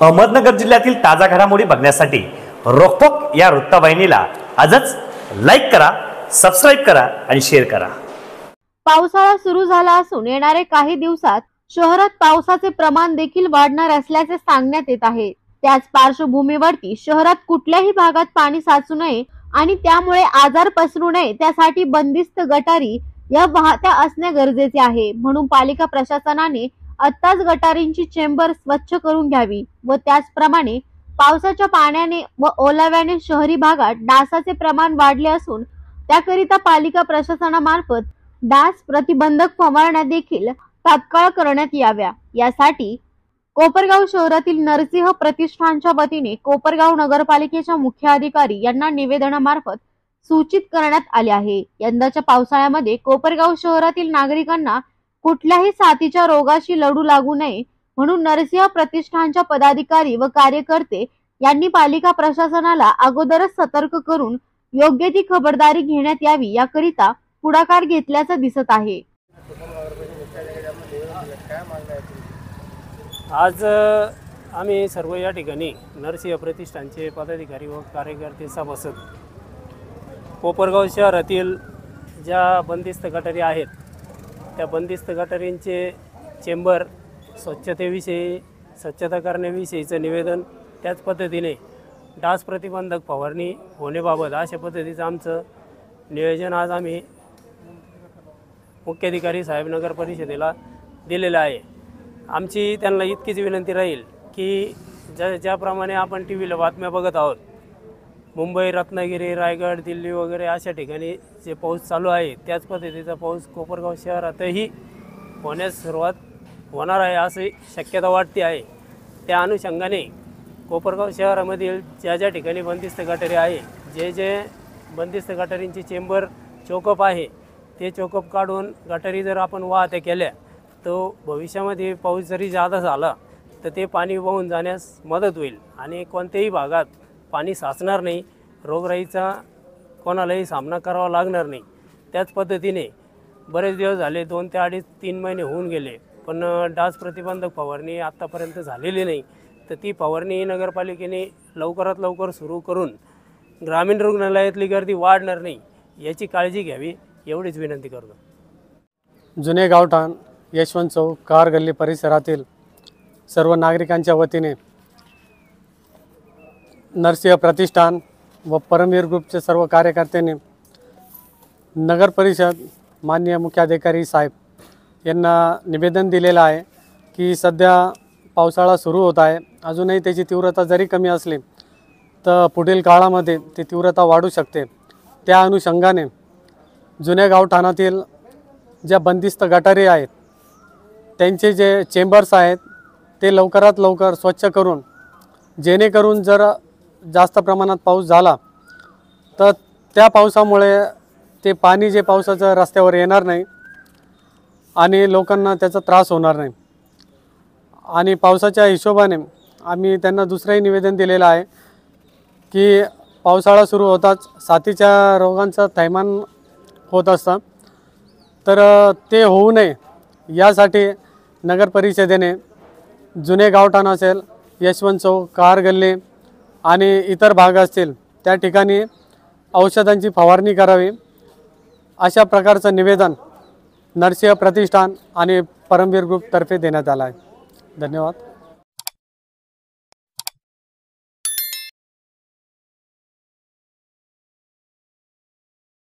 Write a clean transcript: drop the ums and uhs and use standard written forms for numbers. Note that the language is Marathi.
अहमदनगर जिल्ह्यातील ताजा घडामोडी बघण्यासाठी रोखोक या वृत्तवाहिनीला आजच लाईक करा, सबस्क्राइब करा आणि शेअर करा। पावसाळा सुरू झाला असून येणारे काही दिवसात शहरात पावसाचे प्रमाण देखील वाढणार असल्याचे सांगण्यात येत आहे। त्याच पार्श्वभूमीवरती शहरात कुठल्याही भागात पाणी साचू नये आणि त्यामुळे आजार पसरू नये त्यासाठी बंदिस्त गटारी या वाहत्या असणे गरजेचे आहे। म्हणून पालिका प्रशासनाने आत्ताच गटारींची चेंबर स्वच्छ करून घ्यावी व त्याचप्रमाणे पावसाच्या पाण्याने व ओलाव्याने शहरी भागात डासाचे प्रमाण वाढले असून त्याकरिता पालिका प्रशासनामार्फत डास प्रतिबंधक फवारण्या देखील तात्काळ करण्यात याव्या। यासाठी कोपरगाव शहरातील नरसिंह प्रतिष्ठानच्या वतीने कोपरगाव नगरपालिकेच्या मुख्य अधिकारी यांना निवेदनामार्फत सूचित करण्यात आले आहे। यंदाच्या पावसाळ्यामध्ये कोपरगाव शहरातील नागरिकांना कुठल्याही साथीच्या रोगाशी लढू लागू नये म्हणून नरसिंह प्रतिष्ठानच्या पदाधिकारी व कार्यकर्ते यांनी पालिका प्रशासनाला अगोदरच सतर्क करून योग्य ती खबरदारी घेण्यात यावी याकरिता पुढाकार घेतल्याचं दिसत आहे। आज आम्ही सर्व या ठिकाणी नरसिंह प्रतिष्ठानचे पदाधिकारी व कार्यकर्ते सभासद कोपरगाव शहरातील ज्या बंदिस्त गटारी आहेत त्या बंदिस्त गटारींचे चेंबर स्वच्छतेविषयी स्वच्छता करण्याविषयीचं निवेदन, त्याच पद्धतीने डास प्रतिबंधक फवारणी होण्याबाबत अशा पद्धतीचं आमचं नियोजन आज आम्ही मुख्याधिकारी साहेब नगर परिषदेला दिलेलं आहे। आमची त्यांना इतकीच विनंती राहील की ज्याप्रमाणे आपण टी व्हीला बातम्या बघत आहोत, मुंबई, रत्नागिरी, रायगड, दिल्ली वगैरे अशा ठिकाणी जे पाऊस चालू आहे त्याच पद्धतीचा पाऊस कोपरगाव शहरातही होण्यास सुरुवात होणार आहे अशी शक्यता वाटते आहे। त्या अनुषंगाने कोपरगाव शहरामधील ज्या ठिकाणी बंदिस्त गटारी आहे, जे बंदिस्त गटारींची चेंबर चोकअप आहे ते चोकअप काढून गटारी जर आपण वाहत्या केल्या तर भविष्यामध्ये पाऊस जरी जादा झाला तर ते पाणी वाहून जाण्यास मदत होईल आणि कोणत्याही भागात पाणी साचणार नाही, रोगराईचा कोणालाही सामना करावा लागणार नाही। त्याच पद्धतीने बरेच दिवस झाले, 2 ते 3 महिने होऊन गेले, पण डास प्रतिबंधक फवारणी आत्तापर्यंत झालेली नाही। तर ती फवारणी नगरपालिकेने लवकरात लवकर सुरू करून ग्रामीण रुग्णालयातली गर्दी वाढणार नाही याची काळजी घ्यावी एवढीच विनंती करतो। जुने गावठाण, यशवंत चौक, कार गल्ली परिसरातील सर्व नागरिकांच्या वतीने नरसिंह प्रतिष्ठान व परमवीर ग्रुपचे सर्व कार्यकर्त्यांनी नगर परिषद माननीय मुख्याधिकारी साहेब यांना निवेदन दिलेलं आहे की सध्या पावसाळा सुरू होत आहे, अजूनही त्याची तीव्रता जरी कमी असली तर पुढील काळामध्ये ती तीव्रता वाढू शकते। त्या अनुषंगाने जुन्या गावठाणातील ज्या बंदिस्त गटारी आहेत त्यांचे जे चेंबर्स आहेत ते लवकरात लवकर स्वच्छ करून, जेणेकरून जर जास्त प्रमाणात पाऊस झाला तर त्या पावसामुळे ते पाणी जे पावसाचं रस्त्यावर येणार नाही आणि लोकांना त्याचा त्रास होणार नाही। आणि पावसाच्या हिशोबाने आम्ही त्यांना दुसरंही निवेदन दिलेलं आहे की पावसाळा सुरू होताच साथीच्या रोगांचं थैमान होत असतं, तर ते होऊ नये यासाठी नगर परिषदेने जुने गावठाण असेल, यशवंत चौक, कार गल्ली आणि इतर भाग असतील त्या ठिकाणी औषधांची फवारणी करावी अशा प्रकारचं निवेदन नरसिंह प्रतिष्ठान आणि परमवीर ग्रुपतर्फे देण्यात आलं आहे। धन्यवाद।